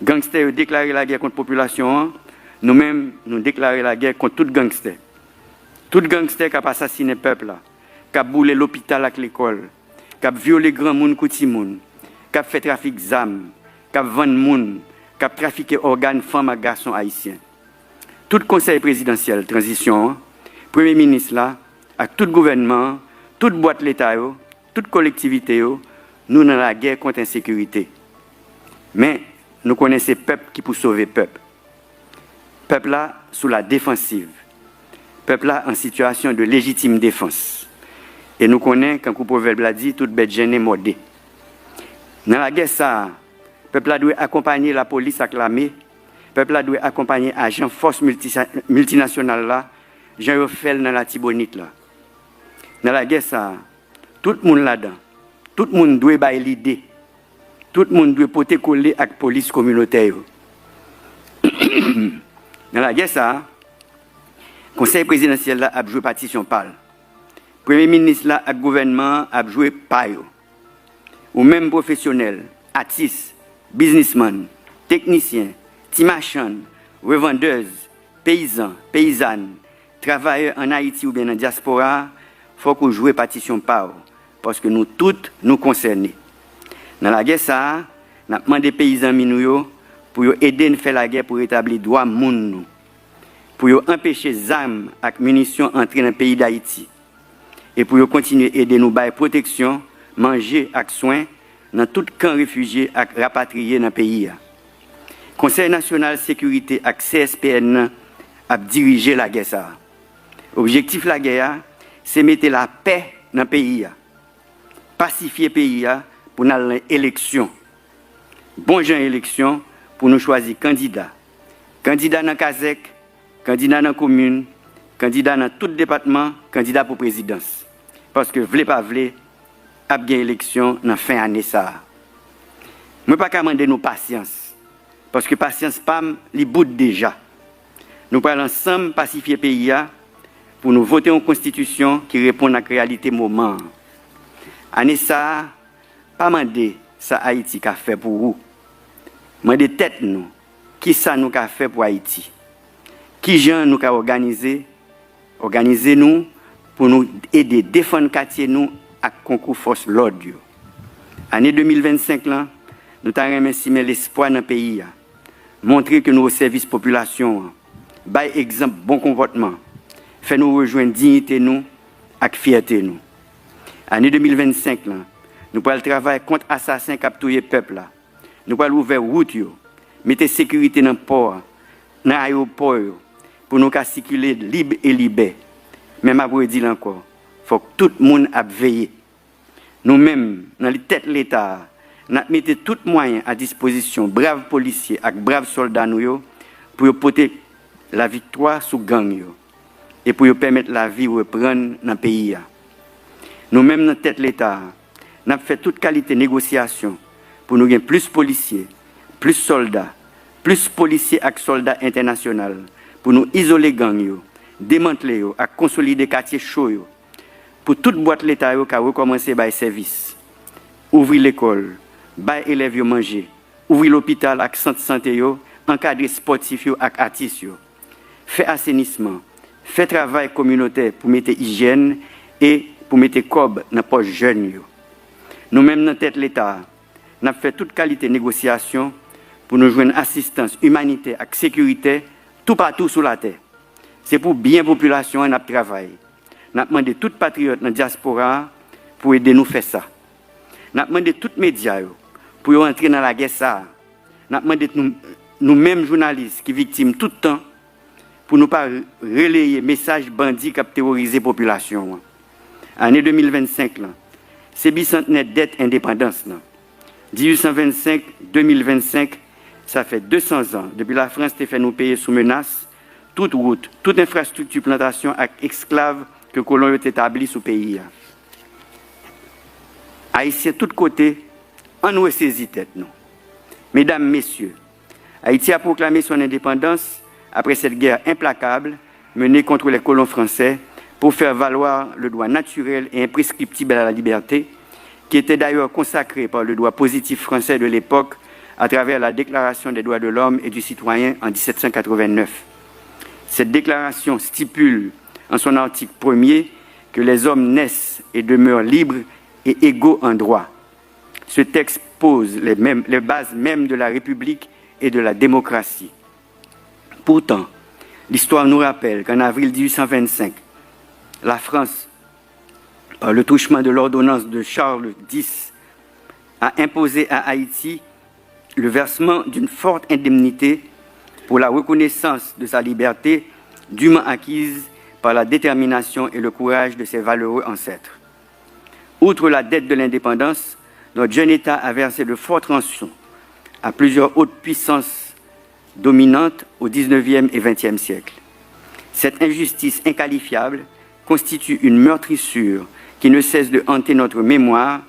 Gangsters ont déclaré la guerre contre la population. Nous-mêmes, nous déclarons la guerre contre tout gangster. Tout gangster qui a assassiné le peuple, qui a boulé l'hôpital avec l'école, qui a violé grand monde, petit monde, qui a fait trafic d'armes, qui a vendu monde, qui a trafiqué organes femmes et garçons haïtiens. Tout conseil présidentiel, transition, premier ministre là, avec tout gouvernement, toute boîte l'État, toute collectivité, nous dans la guerre contre l'insécurité. Mais nous connaissons peuple qui pour sauver peuple. Peuple là sous la défensive. Peuple là en situation de légitime défense. Et nous connaissons, quand le proverbe l'a dit, toute bête gênée mordée. Dans la guerre, ça, peuple là doit accompagner la police avec l'armée. Peuple là doit accompagner agents force multinationales là, Jean Refel dans la Tibonite là. Dans la guerre, ça, tout le monde là-dedans, tout le monde doit avoir l'idée. Tout le monde doit porter coller avec la police communautaire. Dans la guerre, ça, le conseil présidentiel là a joué partition pâle. Le premier ministre là, le gouvernement a joué paille. Ou même professionnels, artistes, businessmen, techniciens, timachan, revendeuses, paysans, paysannes, travailleurs en Haïti ou bien en diaspora, il faut qu'on joue partition pâle. Parce que nous toutes nous concernons. Dans la guerre, ça, nous avons demandé aux paysans minous pour aider à faire la guerre pour rétablir les droits de l'homme, pour empêcher les armes et munitions d'entrer dans le pays d'Haïti et pour continuer à aider nous à protection, manger et soins dans tout camp réfugié et rapatrié dans le pays. Le Conseil national de sécurité et CSPN a dirigé la guerre. L'objectif de la guerre, c'est mettre la paix dans le pays, pacifier le pays pour l'élection. Bon genre élection pour nous choisir candidats. Candidats dans Kazek, candidats dans la commune, candidats dans tout département, candidats pour présidence. Parce que, vle pas vle, a bien élection dans fin année ça. Moi pas demander nos patience. Parce que patience pam li bout déjà. Nous parlons ensemble pacifier le pays pour nous voter une constitution qui répond à la réalité moment. Année ça, pas demander ça Haïti qu'a fait pour vous. Demander tête nous, qui ça nous qu'a fait pour Haïti. Qui gens nous qu'a organisé nous pour nous aider défendre quartier nous à concours force l'ordre. Année 2025 là, nous t'avons estimé l'espoir dans le pays. Montrer que nous au service population, bail exemple bon comportement, fait nous rejoindre dignité nous avec fierté nous. Année 2025 là, nous pourrons travailler contre assassins capturés le peuple là. Nous pourrons ouvrir route yo, mettre sécurité dans le port, dans l'aéroport pour nous circuler libre et libre. Même après dire encore, faut que tout le monde a veillé. Nous-mêmes, dans les têtes de l'État, nous mettons tous les moyens à disposition, braves policiers et braves soldats nous, pour porter la victoire sous gang yo, et pour permettre la vie de reprendre dans le pays. Nous-mêmes, dans la tête de l'État, nous avons fait toute qualité de négociation pour nous gagner plus de policiers, plus de soldats, plus de policiers et soldats internationaux, pour nous isoler gang yo, démanteler yo, et consolider les quartiers chauds pour toute boîte l'État qui a recommencé par service. Ouvrir l'école, bailler élèves manger, ouvrir l'hôpital avec centre santé, encadrer sportifs et artistes, faire assainissement, faire travail communautaire pour mettre hygiène et pour mettre cob dans les poches jeunes. Nous-mêmes, dans la tête de l'État, nous avons fait toute qualité de négociation pour nous joindre assistance humanitaire et sécurité tout partout sur la terre. C'est pour bien la population et notre travail. Nous avons demandé tous les patriotes dans la diaspora pour aider nous à faire ça. Nous avons demandé tous les médias pour entrer dans la guerre. Nous avons demandé nous-mêmes journalistes qui sont victimes tout le temps pour ne pas relayer les messages bandits qui ont terrorisé la population. Année 2025, c'est bicentenaire dette indépendance. 1825-2025, ça fait 200 ans depuis la France a fait nous payer sous menace toute route, toute infrastructure plantation et esclaves que colons ont établi sous le pays. Haïtiens de tous côtés, on nous saisi tête nous. Mesdames, Messieurs, Haïti a proclamé son indépendance après cette guerre implacable menée contre les colons français pour faire valoir le droit naturel et imprescriptible à la liberté, qui était d'ailleurs consacré par le droit positif français de l'époque à travers la Déclaration des droits de l'homme et du citoyen en 1789. Cette déclaration stipule en son article 1er que les hommes naissent et demeurent libres et égaux en droit. Ce texte pose les bases mêmes de la République et de la démocratie. Pourtant, l'histoire nous rappelle qu'en avril 1825, la France, par le truchement de l'ordonnance de Charles X, a imposé à Haïti le versement d'une forte indemnité pour la reconnaissance de sa liberté dûment acquise par la détermination et le courage de ses valeureux ancêtres. Outre la dette de l'indépendance, notre jeune État a versé de fortes rançons à plusieurs hautes puissances dominantes au XIXe et XXe siècle. Cette injustice inqualifiable constitue une meurtrissure qui ne cesse de hanter notre mémoire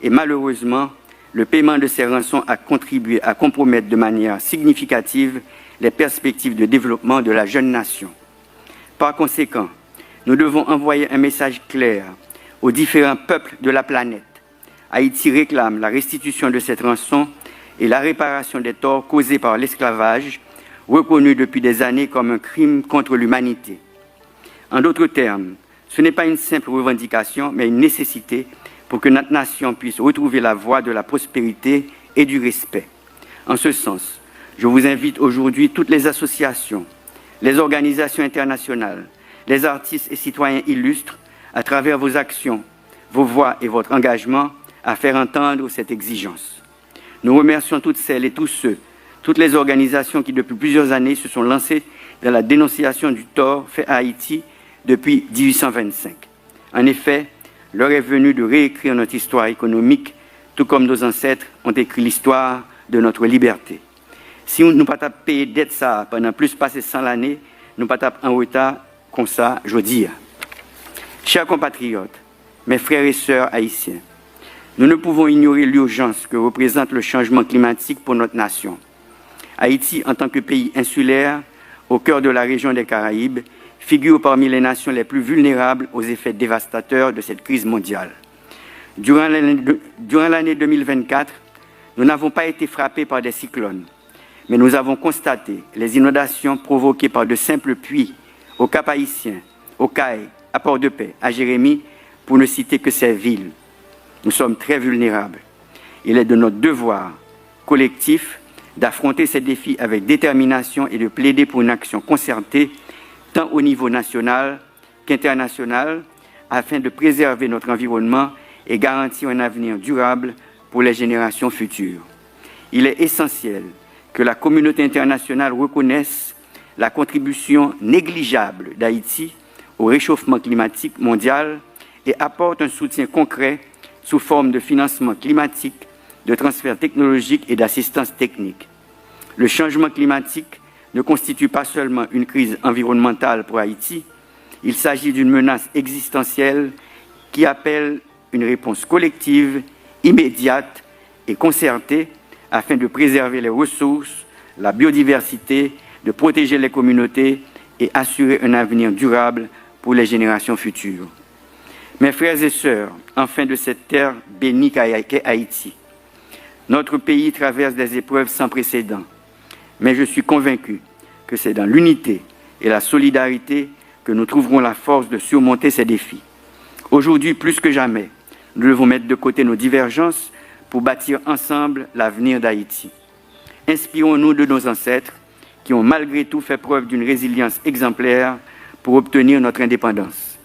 et malheureusement, le paiement de ces rançons a contribué à compromettre de manière significative les perspectives de développement de la jeune nation. Par conséquent, nous devons envoyer un message clair aux différents peuples de la planète. Haïti réclame la restitution de cette rançon et la réparation des torts causés par l'esclavage, reconnu depuis des années comme un crime contre l'humanité. En d'autres termes, ce n'est pas une simple revendication, mais une nécessité pour que notre nation puisse retrouver la voie de la prospérité et du respect. En ce sens, je vous invite aujourd'hui toutes les associations, les organisations internationales, les artistes et citoyens illustres, à travers vos actions, vos voix et votre engagement, à faire entendre cette exigence. Nous remercions toutes celles et tous ceux, toutes les organisations qui depuis plusieurs années se sont lancées dans la dénonciation du tort fait à Haïti depuis 1825. En effet, l'heure est venue de réécrire notre histoire économique, tout comme nos ancêtres ont écrit l'histoire de notre liberté. Si nous ne pas payer dette ça pendant plus passé 100 l'année, nous pas en retard comme ça, je dis. Chers compatriotes, mes frères et sœurs haïtiens, nous ne pouvons ignorer l'urgence que représente le changement climatique pour notre nation. Haïti, en tant que pays insulaire, au cœur de la région des Caraïbes, figure parmi les nations les plus vulnérables aux effets dévastateurs de cette crise mondiale. Durant l'année 2024, nous n'avons pas été frappés par des cyclones, mais nous avons constaté les inondations provoquées par de simples pluies au Cap-Haïtien, au Cayes, à Port-de-Paix, à Jérémie, pour ne citer que ces villes. Nous sommes très vulnérables. Il est de notre devoir collectif d'affronter ces défis avec détermination et de plaider pour une action concertée tant au niveau national qu'international, afin de préserver notre environnement et garantir un avenir durable pour les générations futures. Il est essentiel que la communauté internationale reconnaisse la contribution négligeable d'Haïti au réchauffement climatique mondial et apporte un soutien concret sous forme de financement climatique, de transfert technologique et d'assistance technique. Le changement climatique ne constitue pas seulement une crise environnementale pour Haïti, il s'agit d'une menace existentielle qui appelle une réponse collective, immédiate et concertée afin de préserver les ressources, la biodiversité, de protéger les communautés et assurer un avenir durable pour les générations futures. Mes frères et sœurs, enfin de cette terre bénie qu'est Haïti, notre pays traverse des épreuves sans précédent. Mais je suis convaincu que c'est dans l'unité et la solidarité que nous trouverons la force de surmonter ces défis. Aujourd'hui, plus que jamais, nous devons mettre de côté nos divergences pour bâtir ensemble l'avenir d'Haïti. Inspirons-nous de nos ancêtres qui ont malgré tout fait preuve d'une résilience exemplaire pour obtenir notre indépendance.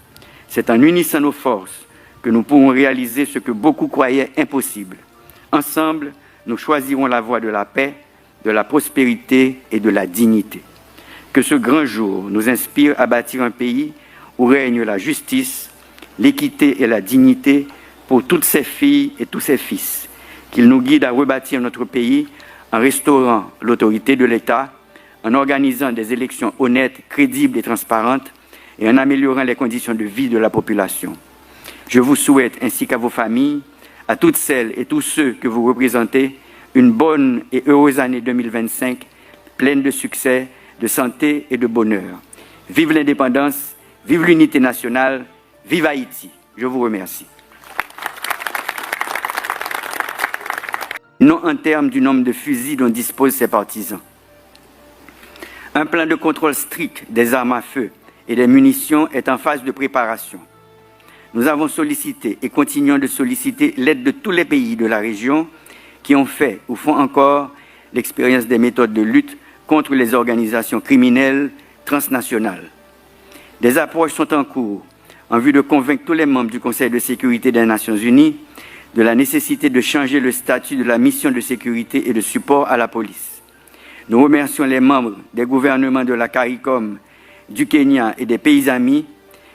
C'est en unissant nos forces que nous pourrons réaliser ce que beaucoup croyaient impossible. Ensemble, nous choisirons la voie de la paix, de la prospérité et de la dignité. Que ce grand jour nous inspire à bâtir un pays où règne la justice, l'équité et la dignité pour toutes ses filles et tous ses fils. Qu'il nous guide à rebâtir notre pays en restaurant l'autorité de l'État, en organisant des élections honnêtes, crédibles et transparentes et en améliorant les conditions de vie de la population. Je vous souhaite, ainsi qu'à vos familles, à toutes celles et tous ceux que vous représentez, une bonne et heureuse année 2025, pleine de succès, de santé et de bonheur. Vive l'indépendance, vive l'unité nationale, vive Haïti. Je vous remercie. non en termes du nombre de fusils dont disposent ses partisans. Un plan de contrôle strict des armes à feu et des munitions est en phase de préparation. Nous avons sollicité et continuons de solliciter l'aide de tous les pays de la région qui ont fait ou font encore l'expérience des méthodes de lutte contre les organisations criminelles transnationales. Des approches sont en cours en vue de convaincre tous les membres du Conseil de sécurité des Nations Unies de la nécessité de changer le statut de la mission de sécurité et de support à la police. Nous remercions les membres des gouvernements de la CARICOM, du Kenya et des pays amis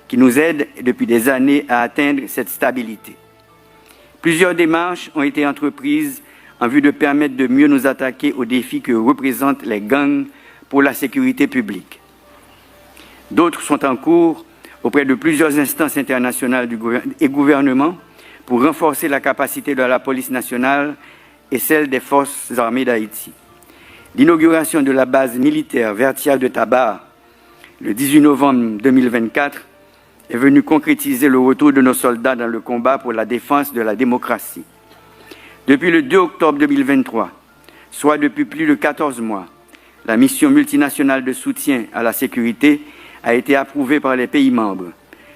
qui nous aident depuis des années à atteindre cette stabilité. Plusieurs démarches ont été entreprises en vue de permettre de mieux nous attaquer aux défis que représentent les gangs pour la sécurité publique. D'autres sont en cours auprès de plusieurs instances internationales et gouvernements pour renforcer la capacité de la police nationale et celle des forces armées d'Haïti. L'inauguration de la base militaire Vertia de Tabar le 18 novembre 2024 est venue concrétiser le retour de nos soldats dans le combat pour la défense de la démocratie. Depuis le 2 octobre 2023, soit depuis plus de 14 mois, la mission multinationale de soutien à la sécurité a été approuvée par les pays membres.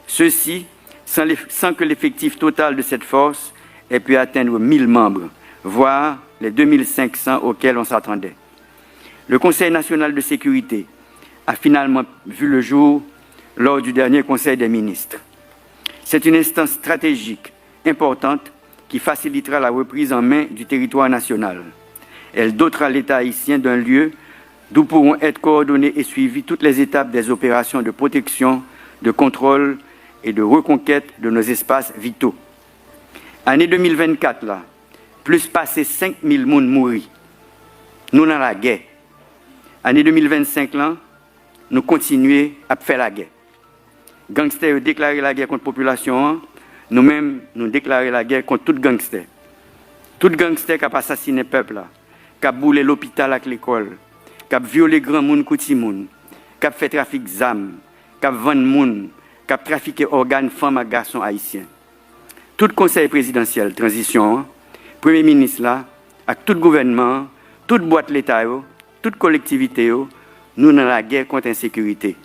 Ceci sans que l'effectif total de cette force ait pu atteindre 1000 membres, voire les 2500 auxquels on s'attendait. Le Conseil national de sécurité a finalement vu le jour lors du dernier Conseil des ministres. C'est une instance stratégique importante qui facilitera la reprise en main du territoire national. Elle dotera l'État haïtien d'un lieu d'où pourront être coordonnées et suivies toutes les étapes des opérations de protection, de contrôle et de reconquête de nos espaces vitaux. Année 2024, là, plus passé 5000 moun mouri. Nous dans la guerre. Année 2025, là, nous continuons à faire la guerre. Gangsters ont déclaré la guerre contre la population. Nous-mêmes, nous déclarons la guerre contre tout gangster. Tout gangster qui a assassiné le peuple, qui a boulé l'hôpital avec l'école, qui a violé grand monde, petit monde, qui a fait trafic d'armes, qui a vendu monde, qui a trafiqué organes femmes et garçons haïtiens. Tout conseil présidentiel, transition, premier ministre là, avec tout gouvernement, toute boîte l'État, toute collectivité, nous dans la guerre contre l'insécurité.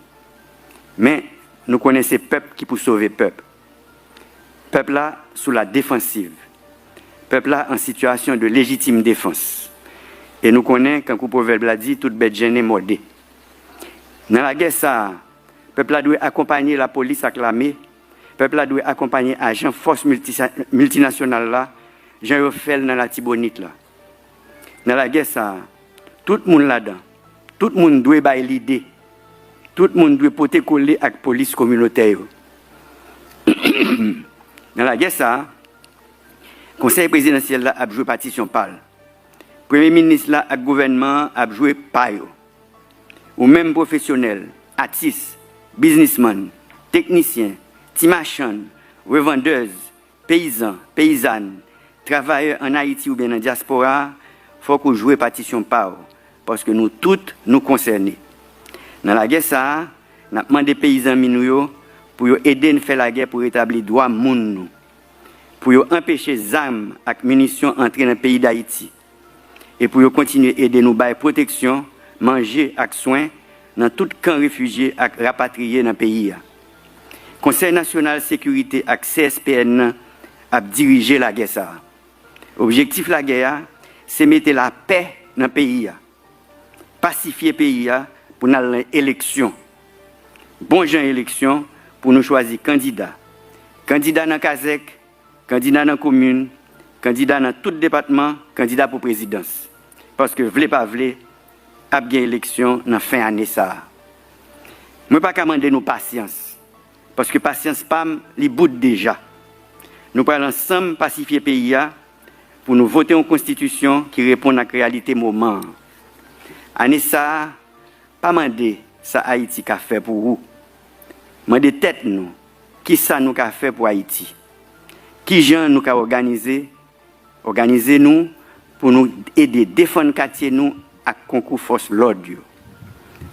Mais nous connaissons le peuple qui peut sauver le peuple. Peuple là sous la défensive. Peuple là en situation de légitime défense. Et nous connaissons, quand le proverbe l'a dit, toute bête gênée mordée. Dans la guerre, ça, peuple là doit accompagner la police acclamée. Peuple là doit accompagner agents force multinationales là, Jean Refel dans la Tibonite là. Dans la guerre, ça, tout le monde là-dedans, tout le monde doit bailler l'idée. Tout le monde doit porter coller avec la police communautaire. Dans la guerre, ça, le conseil présidentiel là a joué partition pâle. Le premier ministre là, le gouvernement a joué paille. Ou même professionnels, artistes, businessmen, techniciens, timachan, revendeuses, paysans, paysannes, travailleurs en Haïti ou bien en diaspora, il faut qu'on joue partition pâle. Parce que nous toutes nous concernons. Dans la guerre, ça, nous avons demandé aux paysans minouyo pour aider à faire la guerre pour rétablir les droits de l'homme, pour empêcher les armes et munitions d'entrer dans le pays d'Haïti et pour continuer à aider nous à protection, manger et soins dans tout camp réfugié et rapatrié dans le pays. Le Conseil national de sécurité et CSPN a dirigé la guerre. L'objectif de la guerre, c'est mettre la paix dans le pays, pacifier le pays pour nous élection. Bon genre élection pour nous choisir candidats. Candidats dans Kazek, candidats dans la commune, candidats dans tout département, candidats pour présidence. Parce que vle pas vle, a bien élection dans fin année ça. Moi pas demander nous patience. Parce que patience pam li bout déjà. Nous parlons ensemble pacifier pays pour nous voter une constitution qui répond à la réalité moment. Année ça, pas demander ça Haïti qu'a fait pour vous. Demander tête nous, qui ça nous qu'a fait pour Haïti. Qui gens nous qu'a organisé nous pour nous aider à défendre quartier nous à concours force l'ordre.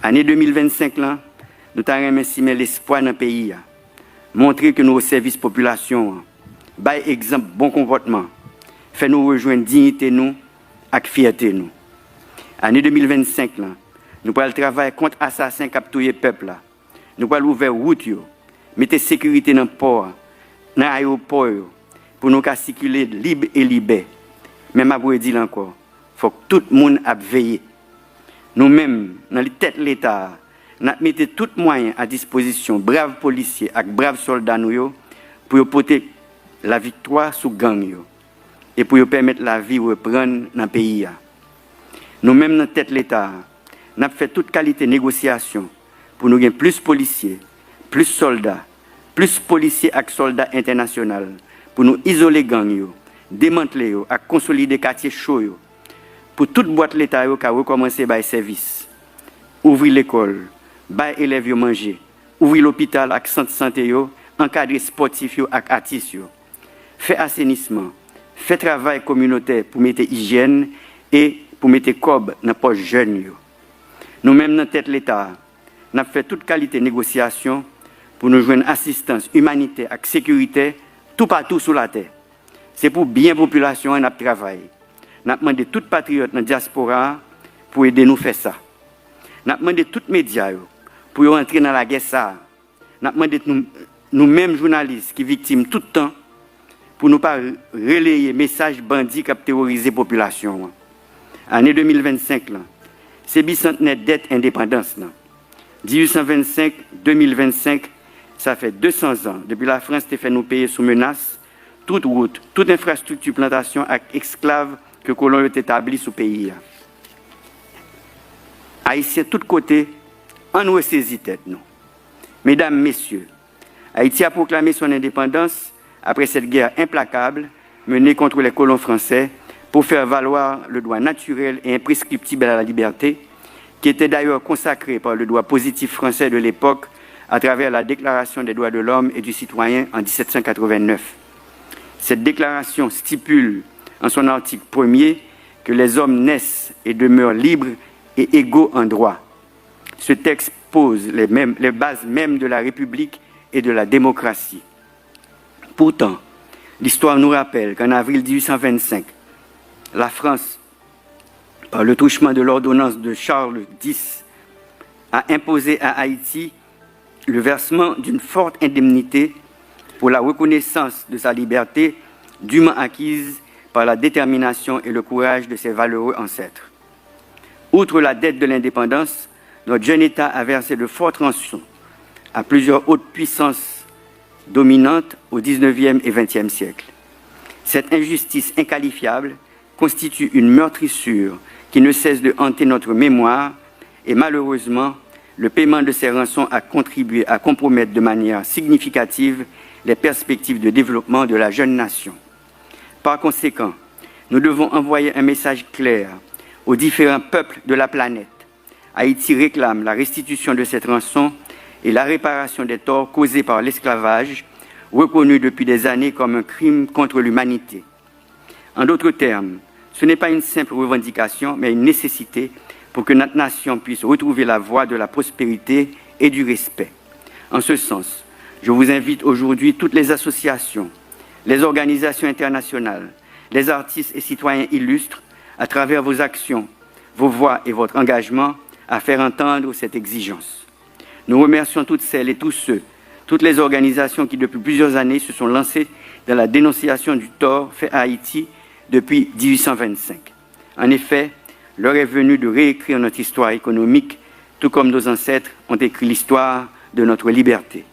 Année 2025 là, nous avons estimer l'espoir dans le pays. Montrer que nous au service population, bail exemple bon comportement, fait nous rejoindre dignité nous avec fierté nous. Année 2025 là, nous allons travailler contre assassins capturés peuple là. Nous allons ouvrir route yo, mettre sécurité dans le port, dans l'aéroport pour nous circuler libre et libre. Même après dire encore, faut que tout le monde a veillé. Nous-mêmes, dans les têtes de l'État, nous mettons tout moyen à disposition, braves policiers et braves soldats nous, pour porter la victoire sous gang yo, et pour permettre la vie de reprendre dans le pays. Nous-mêmes, dans la tête de l'État, nous avons fait toute qualité de négociation pour nous gagner plus de policiers, plus de soldats, plus de policiers et soldats internationaux, pour nous isoler gang yo, démanteler yo, et consolider quartier chaud yo, pour toute boîte l'État qui a recommencé par service, ouvrir l'école, bailler élèves yo manger, ouvrir l'hôpital avec centre santé yo, encadrer sportif yo avec artistes yo, faire assainissement, faire travail communautaire pour mettre hygiène et pour mettre cob dans poche jeunes yo. Nous-mêmes dans tête l'État, nous avons fait toute qualité de négociation pour nous joindre assistance humanitaire et sécurité tout partout sur la terre. C'est pour bien population et notre travail. Nous avons demandé tous les patriotes dans la diaspora pour aider nous à faire ça. Nous avons demandé tous les médias pour entrer dans la guerre. Nous avons demandé nous-mêmes journalistes qui sont victimes tout le temps pour ne pas relayer les messages bandits qui ont terrorisé la population. Année 2025, c'est bicentenaire dette indépendance. 1825-2025, ça fait 200 ans depuis la France a fait nous payer sous menace toute route, toute infrastructure plantation avec esclaves que les colons ont établis sous le pays. Haïtiens de tous côtés, on nous saisit tête nous. Mesdames, Messieurs, Haïti a proclamé son indépendance après cette guerre implacable menée contre les colons français pour faire valoir le droit naturel et imprescriptible à la liberté, qui était d'ailleurs consacré par le droit positif français de l'époque à travers la Déclaration des droits de l'homme et du citoyen en 1789. Cette déclaration stipule en son article 1er que les hommes naissent et demeurent libres et égaux en droit. Ce texte pose les bases mêmes de la République et de la démocratie. Pourtant, l'histoire nous rappelle qu'en avril 1825, la France, par le truchement de l'ordonnance de Charles X, a imposé à Haïti le versement d'une forte indemnité pour la reconnaissance de sa liberté dûment acquise par la détermination et le courage de ses valeureux ancêtres. Outre la dette de l'indépendance, notre jeune État a versé de fortes rançons à plusieurs hautes puissances dominantes au XIXe et XXe siècle. Cette injustice inqualifiable constitue une meurtrissure qui ne cesse de hanter notre mémoire et malheureusement, le paiement de ces rançons a contribué à compromettre de manière significative les perspectives de développement de la jeune nation. Par conséquent, nous devons envoyer un message clair aux différents peuples de la planète. Haïti réclame la restitution de cette rançon et la réparation des torts causés par l'esclavage, reconnu depuis des années comme un crime contre l'humanité. En d'autres termes, ce n'est pas une simple revendication, mais une nécessité pour que notre nation puisse retrouver la voie de la prospérité et du respect. En ce sens, je vous invite aujourd'hui toutes les associations, les organisations internationales, les artistes et citoyens illustres, à travers vos actions, vos voix et votre engagement, à faire entendre cette exigence. Nous remercions toutes celles et tous ceux, toutes les organisations qui depuis plusieurs années se sont lancées dans la dénonciation du tort fait à Haïti depuis 1825. En effet, l'heure est venue de réécrire notre histoire économique, tout comme nos ancêtres ont écrit l'histoire de notre liberté.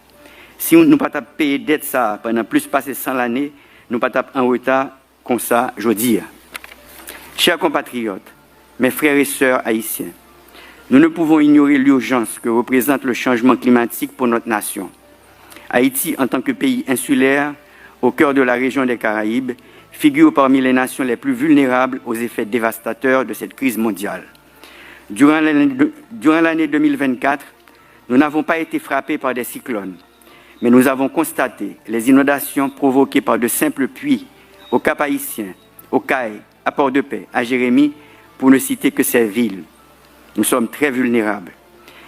Si nous ne pas payer dette ça pendant plus passé 100 l'année, nous pas en retard comme ça, je dis. Chers compatriotes, mes frères et sœurs haïtiens, nous ne pouvons ignorer l'urgence que représente le changement climatique pour notre nation. Haïti, en tant que pays insulaire, au cœur de la région des Caraïbes, figure parmi les nations les plus vulnérables aux effets dévastateurs de cette crise mondiale. Durant l'année 2024, nous n'avons pas été frappés par des cyclones, mais nous avons constaté les inondations provoquées par de simples pluies au Cap-Haïtien, au Caille, à Port-de-Paix, à Jérémie, pour ne citer que ces villes. Nous sommes très vulnérables.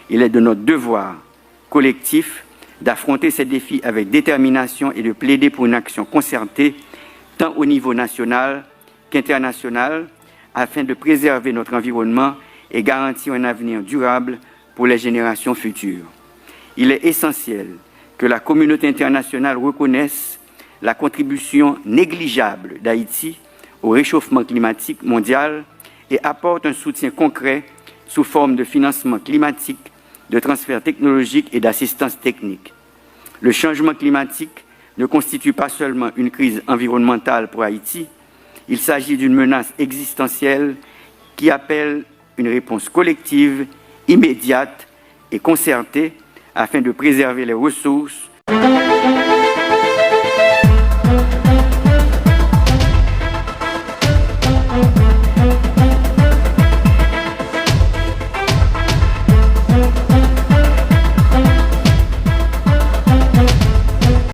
Il est de notre devoir collectif d'affronter ces défis avec détermination et de plaider pour une action concertée, tant au niveau national qu'international, afin de préserver notre environnement et garantir un avenir durable pour les générations futures. Il est essentiel que la communauté internationale reconnaisse la contribution négligeable d'Haïti au réchauffement climatique mondial et apporte un soutien concret sous forme de financement climatique, de transfert technologique et d'assistance technique. Le changement climatique ne constitue pas seulement une crise environnementale pour Haïti, il s'agit d'une menace existentielle qui appelle une réponse collective, immédiate et concertée afin de préserver les ressources,